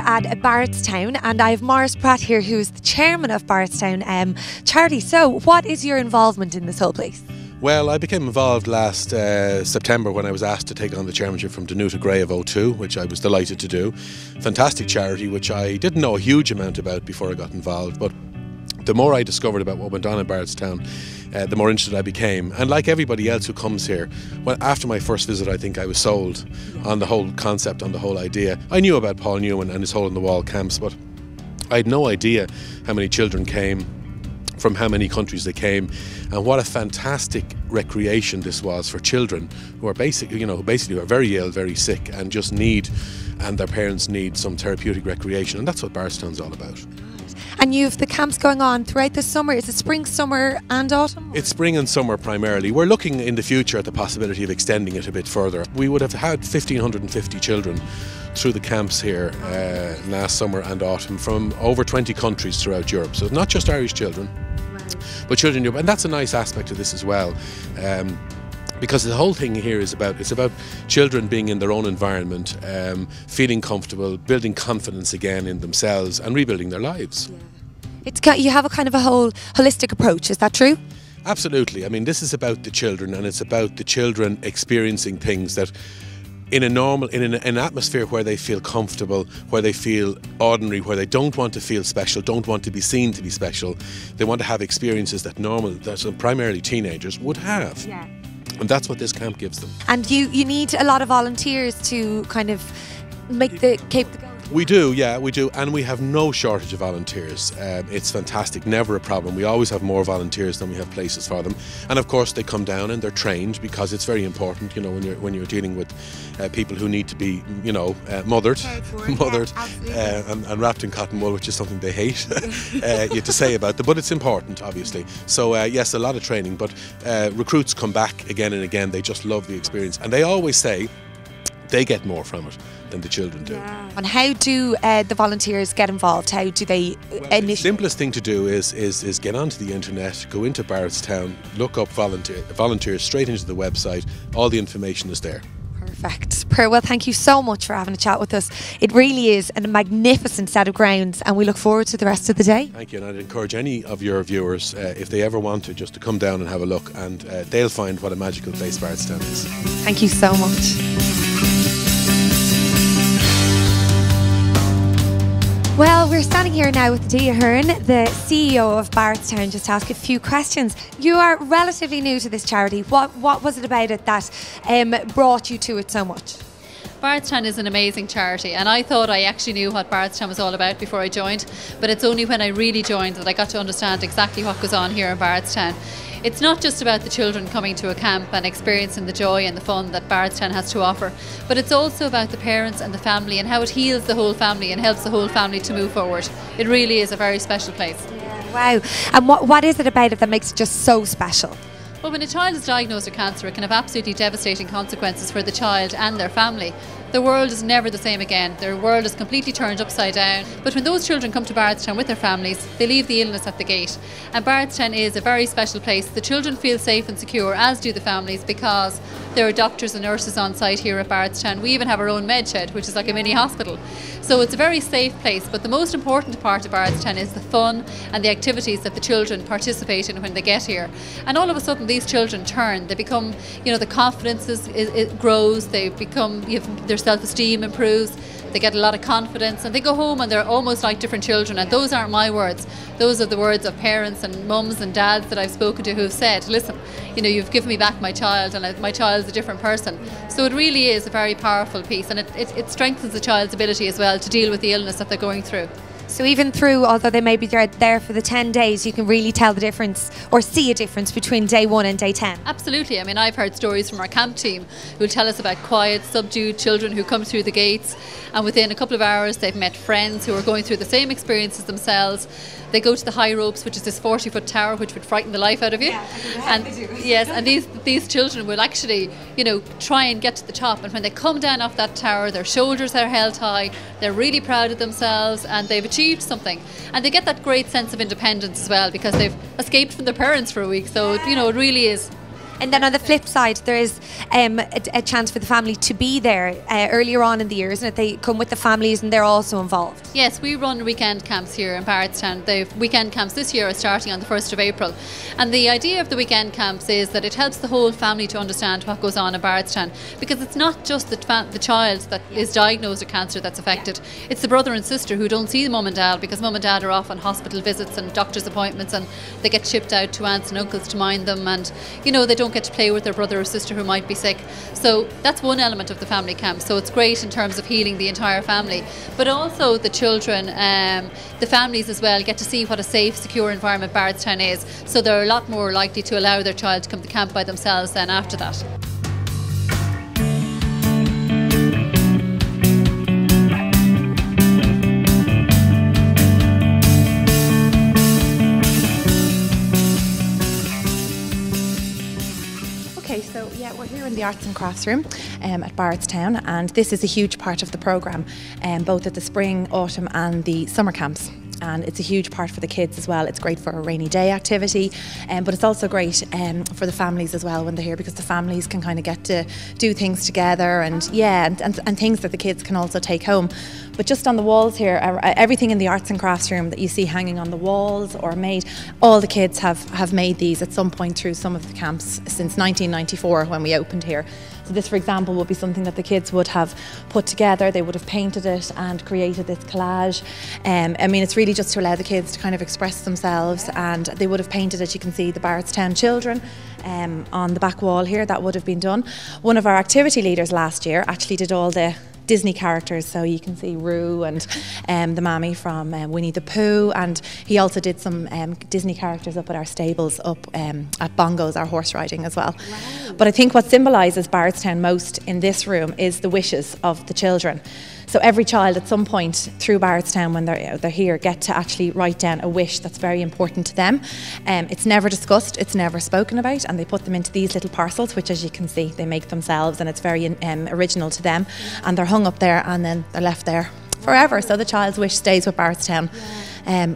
at Barretstown, and I have Maurice Pratt here, who's the chairman of Barretstown charity. So what is your involvement in this whole place? Well, I became involved last September when I was asked to take on the chairmanship from Danuta Gray of O2, which I was delighted to do. Fantastic charity, which I didn't know a huge amount about before I got involved, but the more I discovered about what went on in Barretstown, the more interested I became. And like everybody else who comes here, well, after my first visit, I think I was sold on the whole concept, on the whole idea. I knew about Paul Newman and his hole-in-the-wall camps, but I had no idea how many children came, from how many countries they came, and what a fantastic recreation this was for children who are basically are very ill, very sick, and just need, and their parents need, some therapeutic recreation. And that's what Barretstown's all about. And you've the camps going on throughout the summer. Is it spring, summer and autumn? It's spring and summer primarily. We're looking in the future at the possibility of extending it a bit further. We would have had 1,550 children through the camps here last summer and autumn from over 20 countries throughout Europe. So it's not just Irish children, but children in Europe. And that's a nice aspect of this as well. Because the whole thing here is about children being in their own environment, feeling comfortable, building confidence again in themselves and rebuilding their lives. Yeah. You have a kind of a whole holistic approach, is that true? Absolutely. I mean, this is about the children, and it's about the children experiencing things that in an atmosphere where they feel comfortable, where they feel ordinary, where they don't want to feel special, don't want to be seen to be special. They want to have experiences that primarily teenagers would have. Yeah. And that's what this camp gives them. And you need a lot of volunteers to kind of keep the going. We do, yeah, we do, and we have no shortage of volunteers. It's fantastic, never a problem. We always have more volunteers than we have places for them. And of course they come down and they're trained, because it's very important, when you're dealing with people who need to be, mothered, and wrapped in cotton wool, which is something they hate you have to say about them, but it's important, obviously. So yes, a lot of training, but recruits come back again and again. They just love the experience, and they always say they get more from it than the children do. Yeah. And how do the volunteers get involved? How do they initiate? The simplest thing to do is get onto the internet, go into Barretstown, look up volunteers straight into the website. All the information is there. Perfect. Well, thank you so much for having a chat with us. It really is a magnificent set of grounds, and we look forward to the rest of the day. Thank you, and I'd encourage any of your viewers, if they ever want to, just to come down and have a look, and they'll find what a magical place Barretstown is. Thank you so much. Well, we're standing here now with Dia Hearn, the CEO of Barretstown, just to ask a few questions. You are relatively new to this charity. What was it about it that brought you to it so much? Barretstown is an amazing charity, and I thought I actually knew what Barretstown was all about before I joined, but it's only when I really joined that I got to understand exactly what goes on here in Barretstown. It's not just about the children coming to a camp and experiencing the joy and the fun that Barretstown has to offer, but it's also about the parents and the family and how it heals the whole family and helps the whole family to move forward. It really is a very special place. Yeah, wow. And what is it about it that makes it just so special? Well, when a child is diagnosed with cancer, it can have absolutely devastating consequences for the child and their family. Their world is never the same again. Their world is completely turned upside down. But when those children come to Barretstown with their families, they leave the illness at the gate. And Barretstown is a very special place. The children feel safe and secure, as do the families, because there are doctors and nurses on site here at Barretstown. We even have our own med shed, which is like a mini hospital. So it's a very safe place. But the most important part of Barretstown is the fun and the activities that the children participate in when they get here. And all of a sudden, these children turn. They become, the confidence it grows. They become, their self-esteem improves. They get a lot of confidence, and they go home and they're almost like different children. And those aren't my words. Those are the words of parents and mums and dads that I've spoken to who have said, listen, you've given me back my child, and my child's a different person. So it really is a very powerful piece, and it strengthens the child's ability as well to deal with the illness that they're going through. So even although they may be there for the 10 days, you can really tell the difference or see a difference between day 1 and day 10. Absolutely. I mean, I've heard stories from our camp team who tell us about quiet, subdued children who come through the gates, and within a couple of hours they've met friends who are going through the same experiences themselves. They go to the high ropes, which is this 40-foot tower, which would frighten the life out of you. Yeah, and yes, and these children will actually, try and get to the top. And when they come down off that tower, their shoulders are held high. They're really proud of themselves, and they've achieved something. And they get that great sense of independence as well, because they've escaped from their parents for a week. So it really is. And then on the flip side, there is a chance for the family to be there earlier on in the year, isn't it? They come with the families and they're also involved. Yes, we run weekend camps here in Barretstown. The weekend camps this year are starting on the 1st of April. And the idea of the weekend camps is that it helps the whole family to understand what goes on in Barretstown, because it's not just the child that is diagnosed with cancer that's affected. It's the brother and sister who don't see the mum and dad because mum and dad are off on hospital visits and doctor's appointments, and they get shipped out to aunts and uncles to mind them, and they don't get to play with their brother or sister who might be sick. So that's one element of the family camp. So it's great in terms of healing the entire family, but also the children, the families as well, get to see what a safe, secure environment Barretstown is. So they're a lot more likely to allow their child to come to camp by themselves then after that. So yeah, we're here in the Arts and Crafts room at Barretstown, and this is a huge part of the programme, both at the spring, autumn and the summer camps. And it's a huge part for the kids as well. It's great for a rainy day activity, but it's also great for the families as well when they're here, because the families can kind of get to do things together, and and things that the kids can also take home. But just on the walls here, everything in the Arts and Crafts room that you see hanging on the walls or made, all the kids have made these at some point through some of the camps since 1994 when we opened here. So this, for example, would be something that the kids would have put together. They would have painted it and created this collage. I mean, it's really just to allow the kids to kind of express themselves, and they would have painted it. You can see the Barretstown children on the back wall here. That would have been done. One of our activity leaders last year actually did all the Disney characters, so you can see Roo and the mammy from Winnie the Pooh, and he also did some Disney characters up at our stables up at Bongos, our horse riding as well. Wow. But I think what symbolises Barretstown most in this room is the wishes of the children. So every child at some point through Barretstown, when they're here, get to actually write down a wish that's very important to them. It's never discussed, it's never spoken about, and they put them into these little parcels, which, as you can see, they make themselves, and it's very original to them. And they're hung up there and then they're left there forever. So the child's wish stays with Barretstown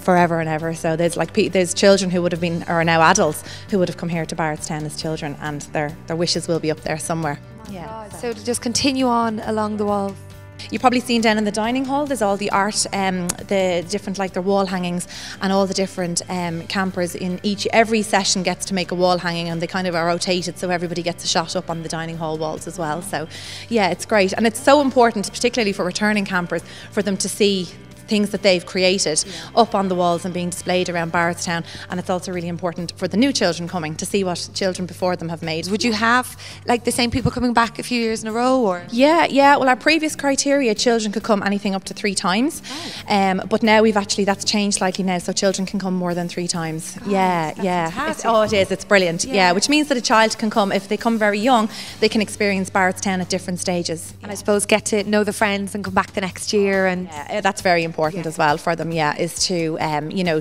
forever and ever. So there's children who would have been, or are now adults, who would have come here to Barretstown as children, and their wishes will be up there somewhere. Yeah. So to just continue on along the walls. You've probably seen down in the dining hall, there's all the art, the different, like, their wall hangings, and all the different campers in every session gets to make a wall hanging, and they kind of are rotated so everybody gets a shot up on the dining hall walls as well. So yeah, it's great, and it's so important, particularly for returning campers, for them to see things that they've created up on the walls and being displayed around Barretstown. And it's also really important for the new children coming to see what children before them have made. Would you have like the same people coming back a few years in a row, or? Yeah. Well, our previous criteria, children could come anything up to 3 times. But now that's changed slightly now, so children can come more than 3 times. Yeah. It is. It's brilliant. Yeah, which means that a child can come, if they come very young, they can experience Barretstown at different stages. And I suppose get to know the friends and come back the next year. And that's very important as well for them, is to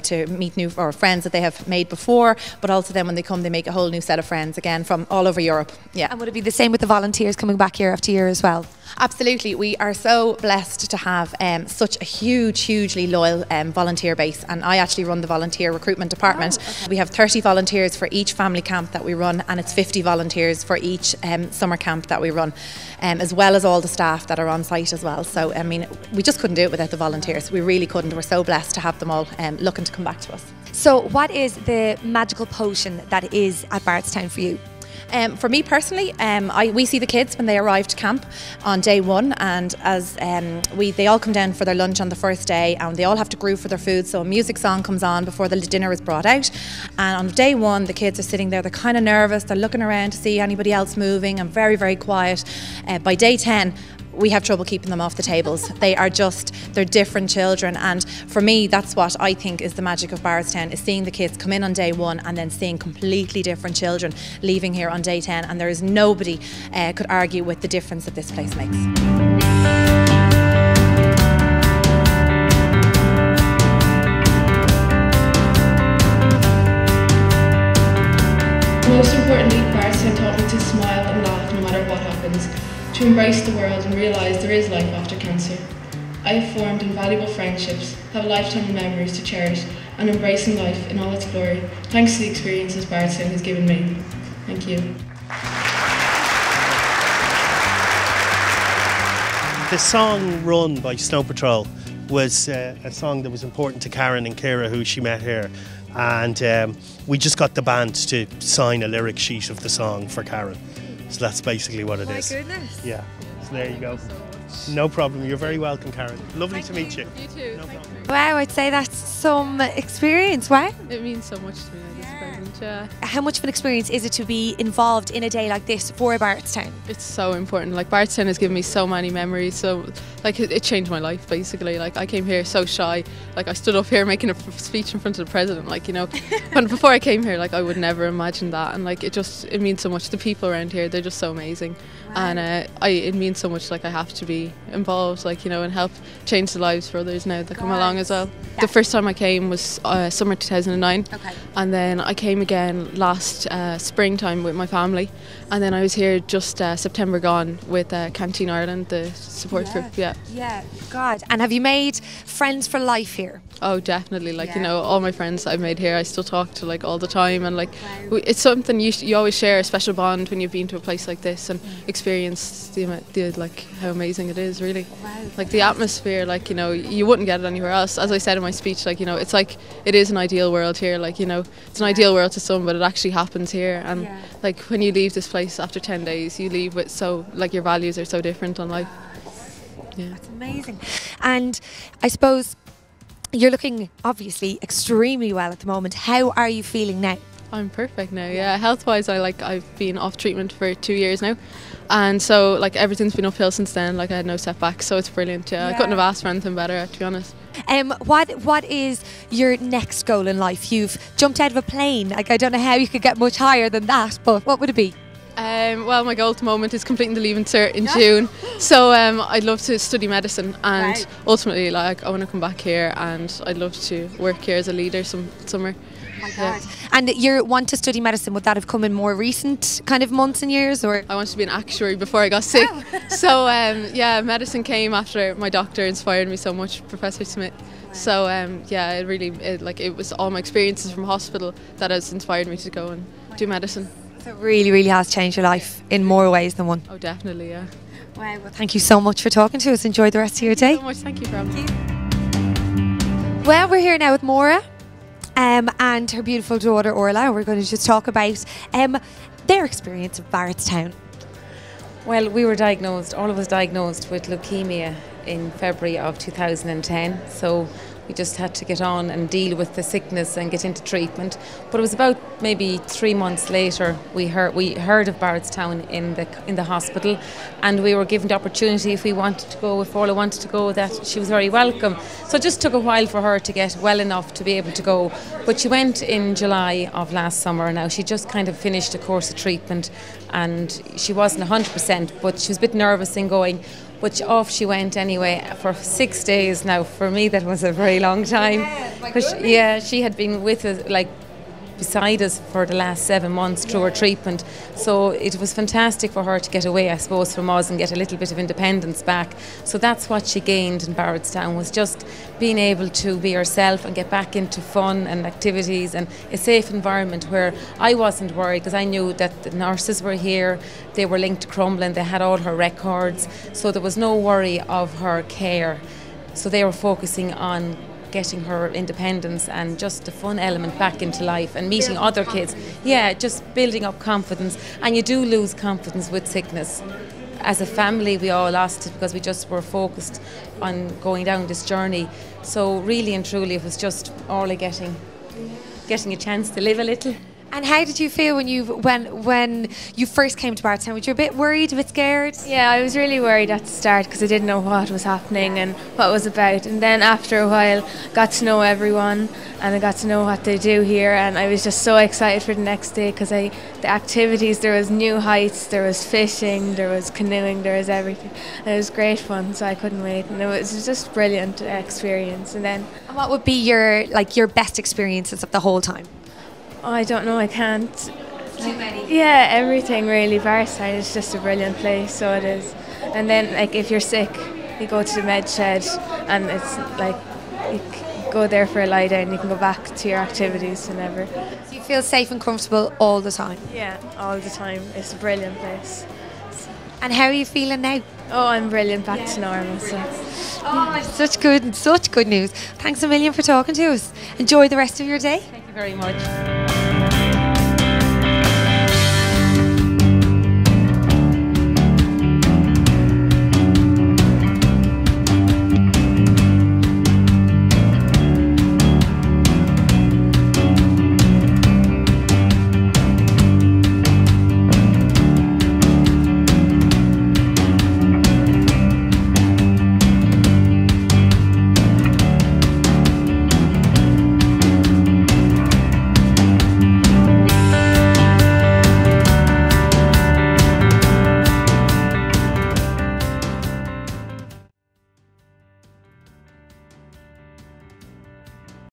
to meet new friends that they have made before, but also then when they come, they make a whole new set of friends again from all over Europe. And would it be the same with the volunteers coming back year after year as well? Absolutely. We are so blessed to have such a hugely loyal volunteer base, and I actually run the volunteer recruitment department. We have 30 volunteers for each family camp that we run, and it's 50 volunteers for each summer camp that we run, as well as all the staff that are on site as well. So I mean, we just couldn't do it without the volunteers. We really couldn't. We're so blessed to have them all looking to come back to us. So what is the magical potion that is at Barretstown for you? For me personally, we see the kids when they arrive to camp on day 1, and as they all come down for their lunch on the first day, and they all have to groove for their food. So a music song comes on before the dinner is brought out, and on day 1 the kids are sitting there, they're kind of nervous, they're looking around to see anybody else moving, and very, very quiet. By day 10 we have trouble keeping them off the tables. They're different children, and for me that's what I think is the magic of Barretstown, is seeing the kids come in on day 1 and then seeing completely different children leaving here on day 10, and there is nobody could argue with the difference that this place makes. Most importantly, Barretstown taught me to smile and laugh no matter what happens, to embrace the world and realise there is life after cancer. I have formed invaluable friendships, have a lifetime of memories to cherish, and embracing life in all its glory, thanks to the experiences Barretstown has given me. Thank you. The song Run by Snow Patrol was a song that was important to Karen and Kira, who she met here. And we just got the band to sign a lyric sheet of the song for Karen. So that's basically what it is. My goodness. Yeah, so there you go. No problem, you're very welcome, Karen. Lovely to meet you. You too. No problem. Wow, I'd say that's some experience. Wow. It means so much to me, this present. Yeah. How much of an experience is it to be involved in a day like this for Barretstown? It's so important. Like, Barretstown has given me so many memories. So, like, it changed my life basically. Like, I came here so shy. Like, I stood up here making a speech in front of the president. Like, you know, when before I came here, like, I would never imagine that. And like, it means so much. The people around here, they're just so amazing. And it means so much. Like, I have to be involved, like, you know, and help change the lives for others now that come along as well. The first time I came was summer 2009. Okay. And then I came again last springtime with my family, and then I was here just September gone with Canteen Ireland, the support group. Yeah. Yeah, God. And have you made friends for life here? Oh, definitely. Like, you know, all my friends I've made here, I still talk to like all the time, and like it's something you always share a special bond when you've been to a place like this and experience the like how amazing it is, really. Wow. Like the atmosphere, like, you know, you wouldn't get it anywhere else. As I said in my speech, like, you know, it's like it is an ideal world here. Like, you know, it's an ideal world to some, but it actually happens here. And like when you leave this place after 10 days, you leave with so like your values are so different on life. Yeah. That's amazing. And I suppose you're looking obviously extremely well at the moment. How are you feeling now? I'm perfect now. Yeah, health wise, I've been off treatment for 2 years now, and so like everything's been uphill since then. Like, I had no setbacks, so it's brilliant. Yeah, I couldn't have asked for anything better, to be honest. What is your next goal in life? You've jumped out of a plane. Like, I don't know how you could get much higher than that, but what would it be? Well, my goal at the moment is completing the Leaving Cert in June. So I'd love to study medicine, and ultimately, like, I want to come back here, and I'd love to work here as a leader some summer. Oh my God. And you want to study medicine, would that have come in more recent kind of months and years, or? I wanted to be an actuary before I got sick. So yeah, medicine came after my doctor inspired me so much, Professor Smith. So yeah, it was all my experiences from hospital that has inspired me to go and do medicine. So it really, really has changed your life in more ways than one. Oh, definitely, yeah. Wow, well, thank you so much for talking to us. Enjoy the rest of your day. Thank you so much. Thank you for having me. Well, we're here now with Maura and her beautiful daughter Orla. We're going to just talk about their experience of Barretstown. Well, we were diagnosed, all of us diagnosed with leukemia in February of 2010. So we just had to get on and deal with the sickness and get into treatment. But it was about maybe 3 months later we heard of Barretstown in the hospital, and we were given the opportunity if we wanted to go, if Orla wanted to go, that she was very welcome. So it just took a while for her to get well enough to be able to go. But she went in July of last summer. Now she just kind of finished a course of treatment, and she wasn't 100%, but she was a bit nervous in going. But off she went anyway for 6 days. Now, for me, that was a very long time. Because she had been with us, like, beside us for the last 7 months through her treatment. So it was fantastic for her to get away, I suppose, from us and get a little bit of independence back. So that's what she gained in Barretstown, was just being able to be herself and get back into fun and activities and a safe environment where I wasn't worried, because I knew that the nurses were here, they were linked to Crumlin, they had all her records, so there was no worry of her care. So they were focusing on getting her independence and just the fun element back into life and meeting other kids. Yeah, just building up confidence. And you do lose confidence with sickness. As a family, we all lost it because we just were focused on going down this journey. So really and truly, it was just Orla getting a chance to live a little. And how did you feel when you first came to Barretstown? Were you a bit worried, a bit scared? Yeah, I was really worried at the start because I didn't know what was happening and what it was about. And then after a while, got to know everyone and I got to know what they do here. And I was just so excited for the next day because the activities, there was new heights, there was fishing, there was canoeing, there was everything. And it was great fun, so I couldn't wait. And it was just a brilliant experience. And what would be your best experiences of the whole time? Oh, I don't know, I can't. Too many. Yeah, everything really. Barretstown is just a brilliant place, so it is. And then, like, if you're sick, you go to the med shed, and it's like you go there for a lie down. You can go back to your activities whenever. So you feel safe and comfortable all the time? Yeah, all the time. It's a brilliant place. And how are you feeling now? Oh, I'm brilliant, back to normal. So. Oh, such good news. Thanks a million for talking to us. Enjoy the rest of your day. Thank you very much.